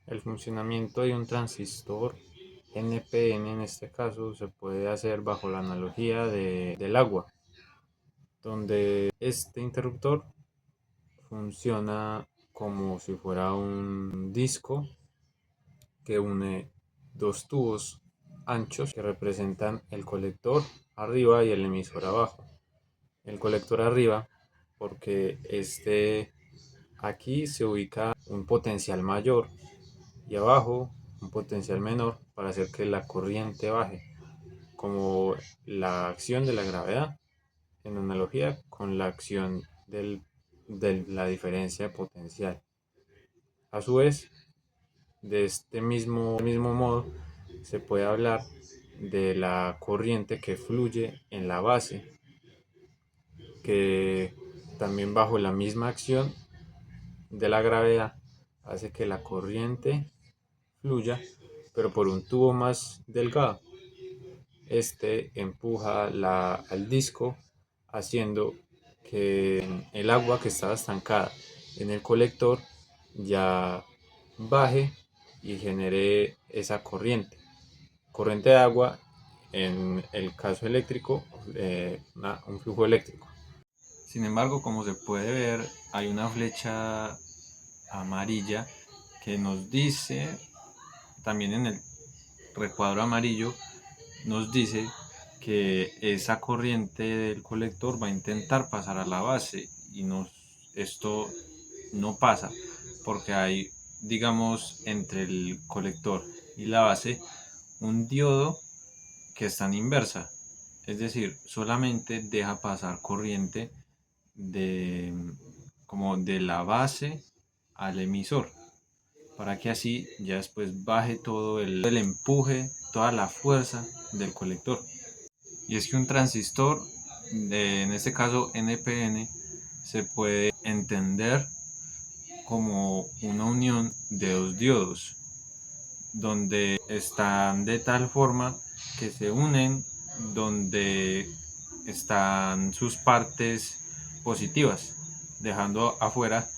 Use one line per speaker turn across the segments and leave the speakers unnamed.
El funcionamiento de un transistor NPN en este caso se puede hacer bajo la analogía del agua, donde este interruptor funciona como si fuera un disco que une dos tubos anchos que representan el colector arriba y el emisor abajo. El colector arriba porque aquí se ubica un potencial mayor y abajo un potencial menor para hacer que la corriente baje, como la acción de la gravedad en analogía con la acción de la diferencia potencial. A su vez, de este mismo modo, se puede hablar de la corriente que fluye en la base, que también bajo la misma acción de la gravedad hace que la corriente fluya, pero por un tubo más delgado. Este empuja al disco haciendo que el agua que estaba estancada en el colector ya baje y genere esa corriente de agua, en el caso eléctrico, un flujo eléctrico. Sin embargo, como se puede ver, hay una flecha amarilla que nos dice, también en el recuadro amarillo, nos dice que esa corriente del colector va a intentar pasar a la base y esto no pasa porque hay, digamos, entre el colector y la base un diodo que está en inversa, es decir, solamente deja pasar corriente de, como de la base al emisor, para que así ya después baje todo el empuje, toda la fuerza del colector. Y es que un transistor, en este caso NPN, se puede entender como una unión de dos diodos, donde están de tal forma que se unen, donde están sus partes positivas, dejando afuera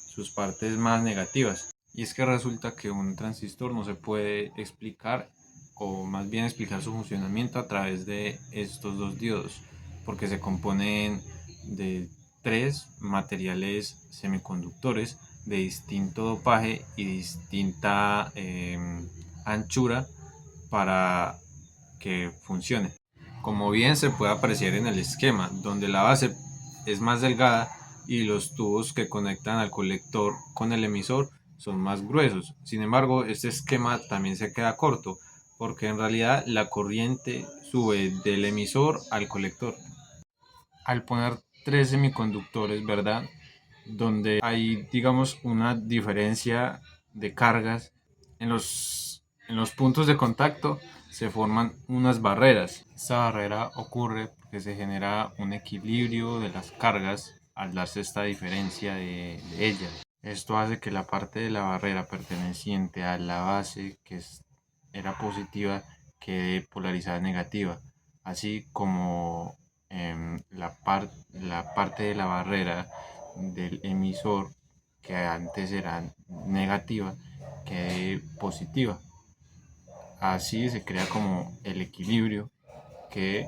sus partes más negativas. Y es que resulta que un transistor no se puede explicar, o más bien explicar su funcionamiento a través de estos dos diodos, porque se componen de tres materiales semiconductores de distinto dopaje y distinta anchura para que funcione. Como bien se puede apreciar en el esquema, donde la base es más delgada y los tubos que conectan al colector con el emisor son más gruesos. Sin embargo, este esquema también se queda corto, porque en realidad la corriente sube del emisor al colector. Al poner tres semiconductores, ¿verdad? Donde hay, digamos, una diferencia de cargas en los puntos de contacto, se forman unas barreras. Esta barrera ocurre porque se genera un equilibrio de las cargas al darse esta diferencia de ellas. Esto hace que la parte de la barrera perteneciente a la base, era positiva, quede polarizada negativa, así como la parte de la barrera del emisor, que antes era negativa, quede positiva. Así se crea como el equilibrio que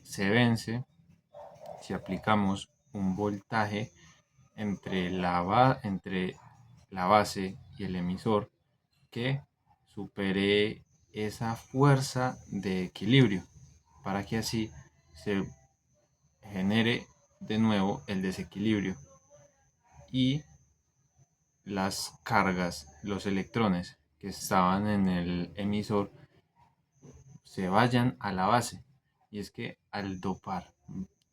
se vence si aplicamos un voltaje entre la base y el emisor que supere esa fuerza de equilibrio, para que así se genere de nuevo el desequilibrio y las cargas, los electrones que estaban en el emisor, se vayan a la base. Y es que al dopar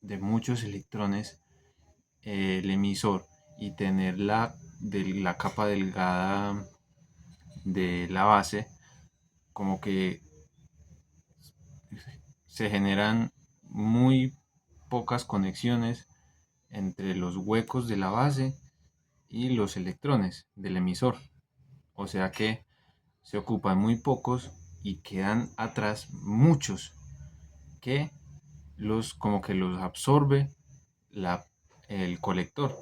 de muchos electrones el emisor y tener la capa delgada de la base, como que se generan muy pocas conexiones entre los huecos de la base y los electrones del emisor. O sea que se ocupan muy pocos y quedan atrás muchos que como que los absorbe el colector.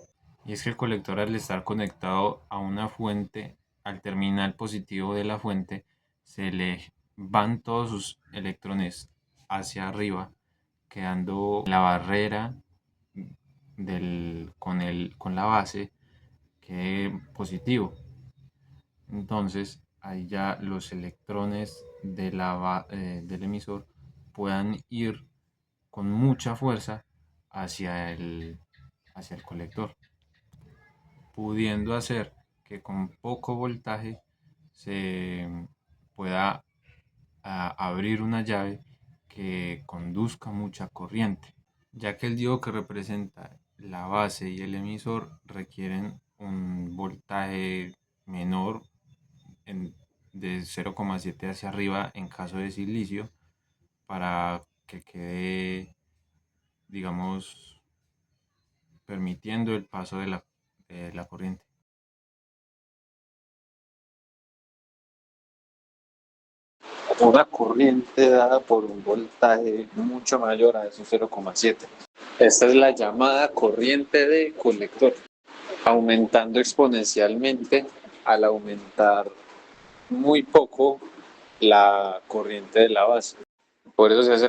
Y es que el colector, al estar conectado a una fuente al terminal positivo de la fuente se le van todos sus electrones hacia arriba, quedando la barrera con la base que positivo. Entonces, ahí ya los electrones del emisor puedan ir con mucha fuerza hacia hacia el colector, pudiendo hacer que con poco voltaje se pueda abrir una llave que conduzca mucha corriente, ya que el diodo que representa la base y el emisor requieren un voltaje menor de 0,7 hacia arriba en caso de silicio para que quede, digamos, permitiendo el paso de la corriente.
Una corriente dada por un voltaje mucho mayor a esos 0,7. Esta es la llamada corriente de colector, aumentando exponencialmente al aumentar muy poco la corriente de la base. Por eso se hace